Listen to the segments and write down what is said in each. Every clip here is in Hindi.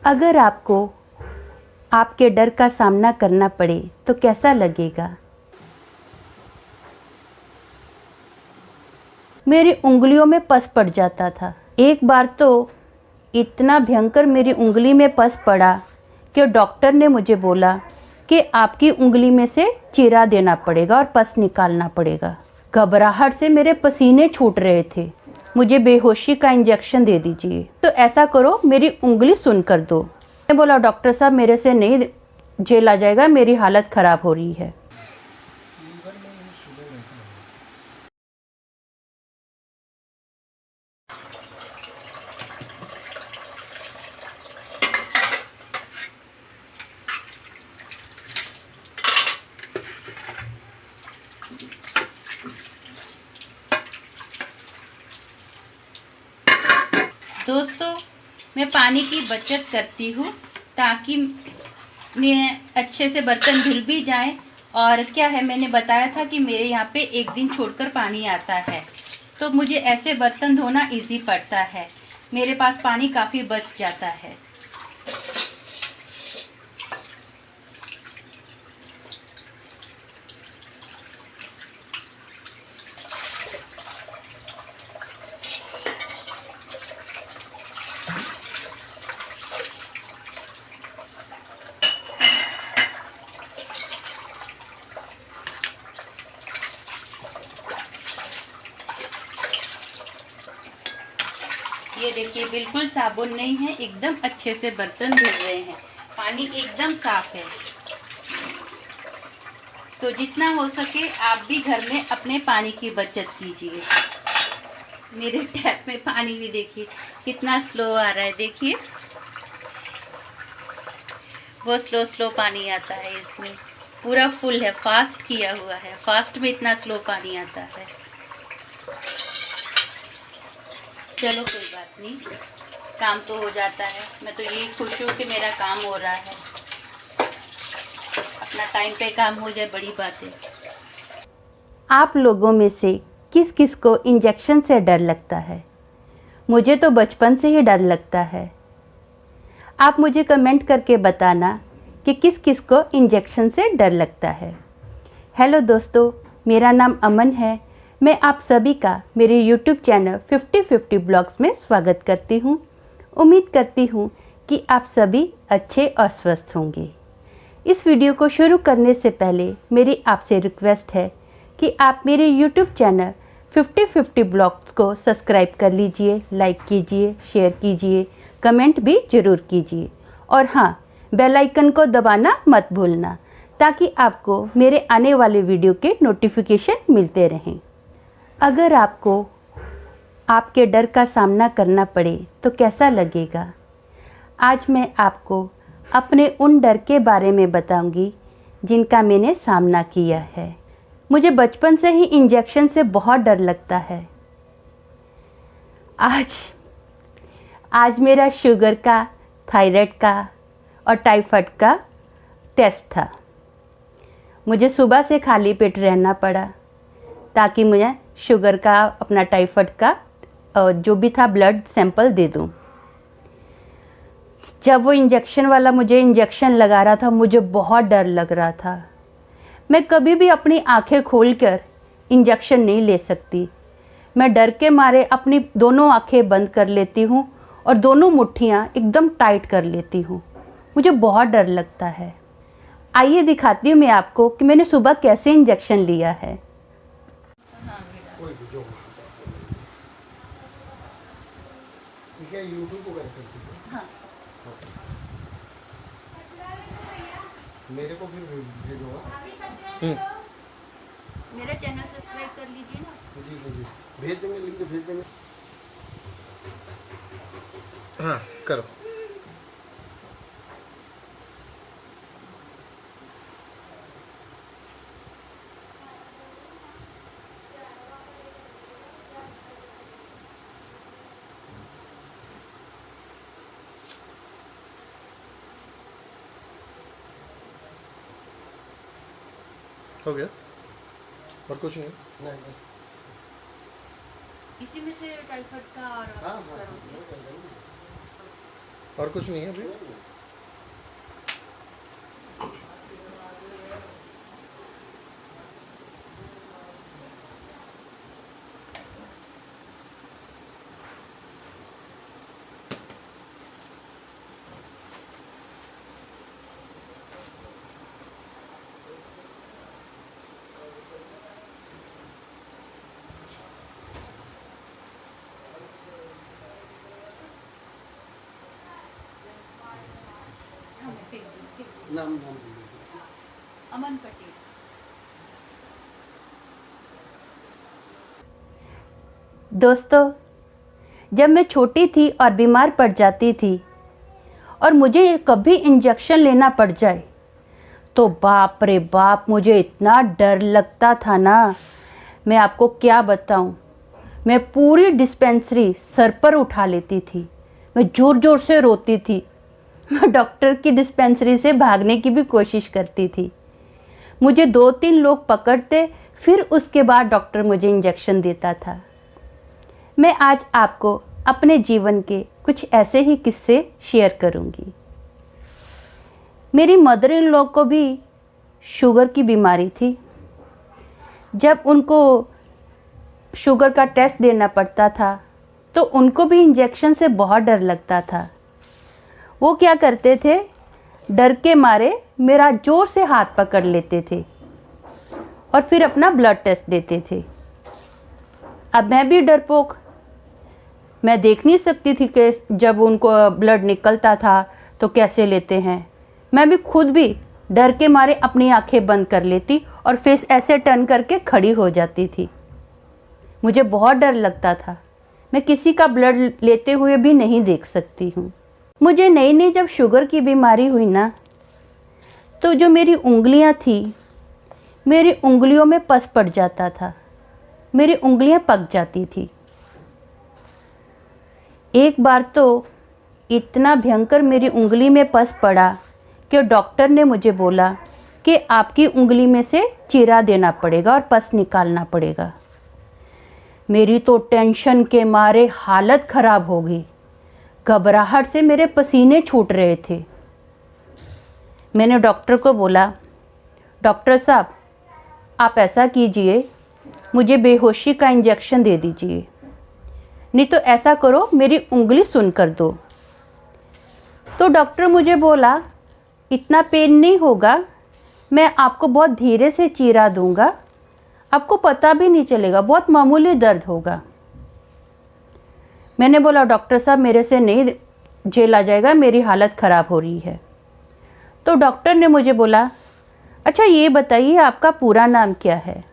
अगर आपको आपके डर का सामना करना पड़े तो कैसा लगेगा? मेरी उंगलियों में पस पड़ जाता था। एक बार तो इतना भयंकर मेरी उंगली में पस पड़ा कि डॉक्टर ने मुझे बोला कि आपकी उंगली में से चीरा देना पड़ेगा और पस निकालना पड़ेगा। घबराहट से मेरे पसीने छूट रहे थे। मुझे बेहोशी का इंजेक्शन दे दीजिए, तो ऐसा करो मेरी उंगली सुन कर दो। मैं बोला डॉक्टर साहब मेरे से नहीं झेला जाएगा, मेरी हालत ख़राब हो रही है। दोस्तों, मैं पानी की बचत करती हूँ ताकि मैं अच्छे से बर्तन धुल भी जाएं। और क्या है, मैंने बताया था कि मेरे यहाँ पे एक दिन छोड़कर पानी आता है, तो मुझे ऐसे बर्तन धोना इजी पड़ता है। मेरे पास पानी काफ़ी बच जाता है। ये देखिए, बिल्कुल साबुन नहीं है, एकदम अच्छे से बर्तन धुल रहे हैं, पानी एकदम साफ है। तो जितना हो सके आप भी घर में अपने पानी की बचत कीजिए। मेरे टैप में पानी भी देखिए कितना स्लो आ रहा है। देखिए बहुत स्लो स्लो पानी आता है इसमें। पूरा फुल है, फास्ट किया हुआ है। फास्ट में इतना स्लो पानी आता है। चलो कोई बात नहीं, काम तो हो जाता है। मैं तो यही खुश हूँ कि मेरा काम हो रहा है। अपना टाइम पे काम हो जाए, बड़ी बात है। आप लोगों में से किस किस को इंजेक्शन से डर लगता है? मुझे तो बचपन से ही डर लगता है। आप मुझे कमेंट करके बताना कि किस किस को इंजेक्शन से डर लगता है। हेलो दोस्तों, मेरा नाम अमन है। मैं आप सभी का मेरे YouTube चैनल 50-50 ब्लॉग्स में स्वागत करती हूँ। उम्मीद करती हूँ कि आप सभी अच्छे और स्वस्थ होंगे। इस वीडियो को शुरू करने से पहले मेरी आपसे रिक्वेस्ट है कि आप मेरे YouTube चैनल 50-50 ब्लॉग्स को सब्सक्राइब कर लीजिए, लाइक कीजिए, शेयर कीजिए, कमेंट भी ज़रूर कीजिए। और हाँ, बेल आइकन को दबाना मत भूलना ताकि आपको मेरे आने वाले वीडियो के नोटिफिकेशन मिलते रहें। अगर आपको आपके डर का सामना करना पड़े तो कैसा लगेगा? आज मैं आपको अपने उन डर के बारे में बताऊंगी जिनका मैंने सामना किया है। मुझे बचपन से ही इंजेक्शन से बहुत डर लगता है। आज मेरा शुगर का, थायराइड का और टाइफाइड का टेस्ट था। मुझे सुबह से खाली पेट रहना पड़ा ताकि मुझे शुगर का, अपना टाइफाइड का जो भी था ब्लड सैंपल दे दूं। जब वो इंजेक्शन वाला मुझे इंजेक्शन लगा रहा था, मुझे बहुत डर लग रहा था। मैं कभी भी अपनी आंखें खोलकर इंजेक्शन नहीं ले सकती। मैं डर के मारे अपनी दोनों आंखें बंद कर लेती हूँ और दोनों मुट्ठियाँ एकदम टाइट कर लेती हूँ। मुझे बहुत डर लगता है। आइए दिखाती हूँ मैं आपको कि मैंने सुबह कैसे इंजेक्शन लिया है। हाँ। मेरे को फिर भेजो। मेरा चैनल सब्सक्राइब कर लीजिए ना। जी जी जी, भेज देंगे, लिंक भेज देंगे। हाँ करो। हो गया और कुछ नहीं? नहीं। इसी में से टाइफाइड का और हाँ। और कुछ नहीं है अभी। नाम नाम बोलिए। अमन पटेल। दोस्तों, जब मैं छोटी थी और बीमार पड़ जाती थी और मुझे कभी इंजेक्शन लेना पड़ जाए तो बाप रे बाप, मुझे इतना डर लगता था ना, मैं आपको क्या बताऊं। मैं पूरी डिस्पेंसरी सर पर उठा लेती थी, मैं ज़ोर ज़ोर से रोती थी, मैं डॉक्टर की डिस्पेंसरी से भागने की भी कोशिश करती थी। मुझे 2-3 लोग पकड़ते, फिर उसके बाद डॉक्टर मुझे इंजेक्शन देता था। मैं आज आपको अपने जीवन के कुछ ऐसे ही किस्से शेयर करूंगी। मेरी मदर इन लॉ को भी शुगर की बीमारी थी। जब उनको शुगर का टेस्ट देना पड़ता था तो उनको भी इंजेक्शन से बहुत डर लगता था। वो क्या करते थे, डर के मारे मेरा जोर से हाथ पकड़ लेते थे और फिर अपना ब्लड टेस्ट देते थे। अब मैं भी डरपोक, मैं देख नहीं सकती थी कि जब उनको ब्लड निकलता था तो कैसे लेते हैं। मैं भी खुद भी डर के मारे अपनी आंखें बंद कर लेती और फेस ऐसे टर्न करके खड़ी हो जाती थी। मुझे बहुत डर लगता था, मैं किसी का ब्लड लेते हुए भी नहीं देख सकती हूँ। मुझे नई नई जब शुगर की बीमारी हुई ना, तो जो मेरी उंगलियाँ थी, मेरी उंगलियों में पस पड़ जाता था, मेरी उंगलियाँ पक जाती थी। एक बार तो इतना भयंकर मेरी उंगली में पस पड़ा कि डॉक्टर ने मुझे बोला कि आपकी उंगली में से चीरा देना पड़ेगा और पस निकालना पड़ेगा। मेरी तो टेंशन के मारे हालत ख़राब हो गई, घबराहट से मेरे पसीने छूट रहे थे। मैंने डॉक्टर को बोला, डॉक्टर साहब आप ऐसा कीजिए, मुझे बेहोशी का इंजेक्शन दे दीजिए, नहीं तो ऐसा करो मेरी उंगली सुन कर दो। तो डॉक्टर मुझे बोला, इतना पेन नहीं होगा, मैं आपको बहुत धीरे से चीरा दूंगा, आपको पता भी नहीं चलेगा, बहुत मामूली दर्द होगा। मैंने बोला, डॉक्टर साहब मेरे से नहीं झेला जाएगा, मेरी हालत ख़राब हो रही है। तो डॉक्टर ने मुझे बोला, अच्छा ये बताइए आपका पूरा नाम क्या है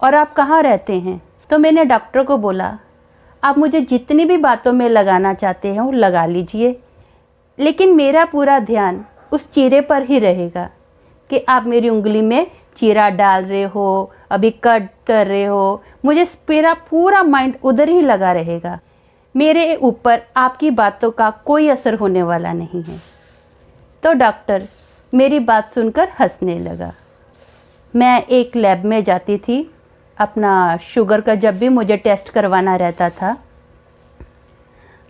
और आप कहाँ रहते हैं। तो मैंने डॉक्टर को बोला, आप मुझे जितनी भी बातों में लगाना चाहते हैं वो लगा लीजिए, लेकिन मेरा पूरा ध्यान उस चीरे पर ही रहेगा कि आप मेरी उंगली में चीरा डाल रहे हो, अभी कट कर रहे हो, मुझे मेरा पूरा माइंड उधर ही लगा रहेगा। मेरे ऊपर आपकी बातों का कोई असर होने वाला नहीं है। तो डॉक्टर मेरी बात सुनकर हंसने लगा। मैं एक लैब में जाती थी, अपना शुगर का जब भी मुझे टेस्ट करवाना रहता था,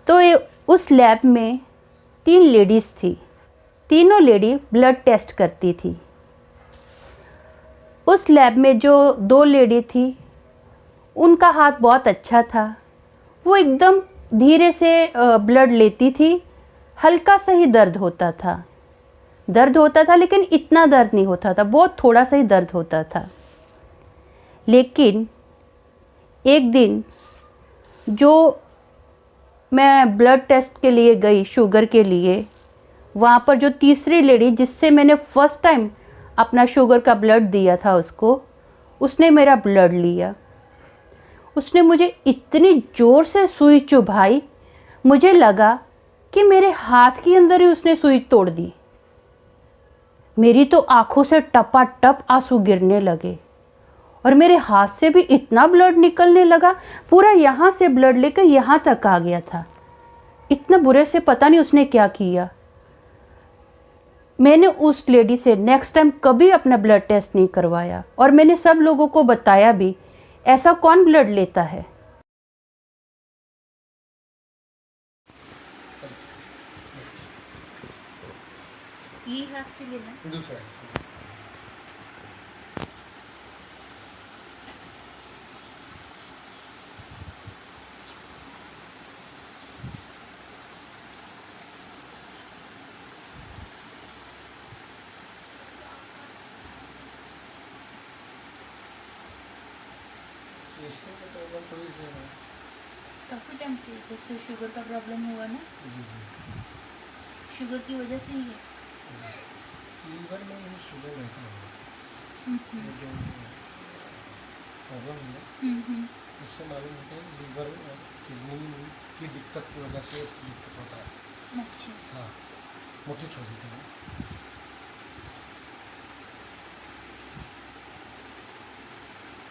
तो उस लैब में 3 लेडीज़ थी, तीनों लेडी ब्लड टेस्ट करती थी। उस लैब में जो 2 लेडी थी उनका हाथ बहुत अच्छा था, वो एकदम धीरे से ब्लड लेती थी, हल्का सा ही दर्द होता था लेकिन इतना दर्द नहीं होता था, बहुत थोड़ा सा ही दर्द होता था। लेकिन एक दिन जो मैं ब्लड टेस्ट के लिए गई शुगर के लिए, वहाँ पर जो तीसरी लेडी जिससे मैंने फर्स्ट टाइम अपना शुगर का ब्लड दिया था उसने मेरा ब्लड लिया। उसने मुझे इतनी ज़ोर से सुई चुभाई, मुझे लगा कि मेरे हाथ के अंदर ही उसने सुई तोड़ दी। मेरी तो आंखों से टपाटप आंसू गिरने लगे और मेरे हाथ से भी इतना ब्लड निकलने लगा, पूरा यहाँ से ब्लड लेकर यहाँ तक आ गया था। इतना बुरे से पता नहीं उसने क्या किया। मैंने उस लेडी से नेक्स्ट टाइम कभी अपना ब्लड टेस्ट नहीं करवाया और मैंने सब लोगों को बताया भी, ऐसा कौन ब्लड लेता है। ये हाथ से लेना। दूसरा है। इसके लिए प्रॉब्लम थोड़ी सी है। काफ़ी टाइम से जब से शुगर का प्रॉब्लम हुआ ना, शुगर की वजह से ही है। लीवर में ही शुगर रहता है, ये जो प्रॉब्लम है इससे मालूम होता है लीवर और किडनी की दिक्कत की वजह से दिक्कत होता है। अच्छा। हाँ, मोटी छोटी थी।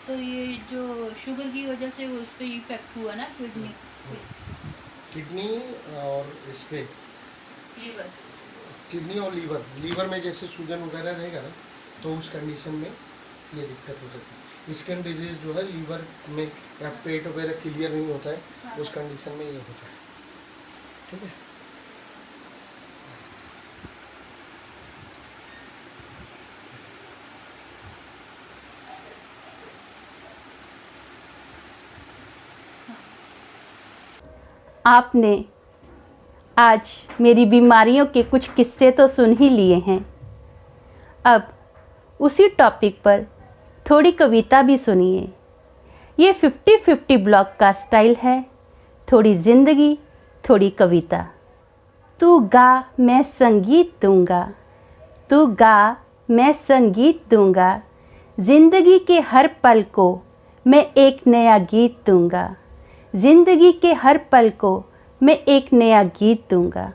तो ये जो शुगर की वजह से उस पर इफेक्ट हुआ ना, किडनी और इस पे लीवर। किडनी और लीवर में जैसे सूजन वगैरह रहेगा ना, तो उस कंडीशन में ये दिक्कत हो सकती है। स्किन डिजीज जो है लीवर में या पेट वगैरह क्लियर नहीं होता है, हाँ। उस कंडीशन में ये होता है। ठीक है। आपने आज मेरी बीमारियों के कुछ किस्से तो सुन ही लिए हैं। अब उसी टॉपिक पर थोड़ी कविता भी सुनिए। ये 50-50 ब्लॉग का स्टाइल है, थोड़ी ज़िंदगी थोड़ी कविता। तू गा मैं संगीत दूंगा, तू गा मैं संगीत दूंगा, ज़िंदगी के हर पल को मैं एक नया गीत दूंगा, ज़िंदगी के हर पल को मैं एक नया गीत दूंगा।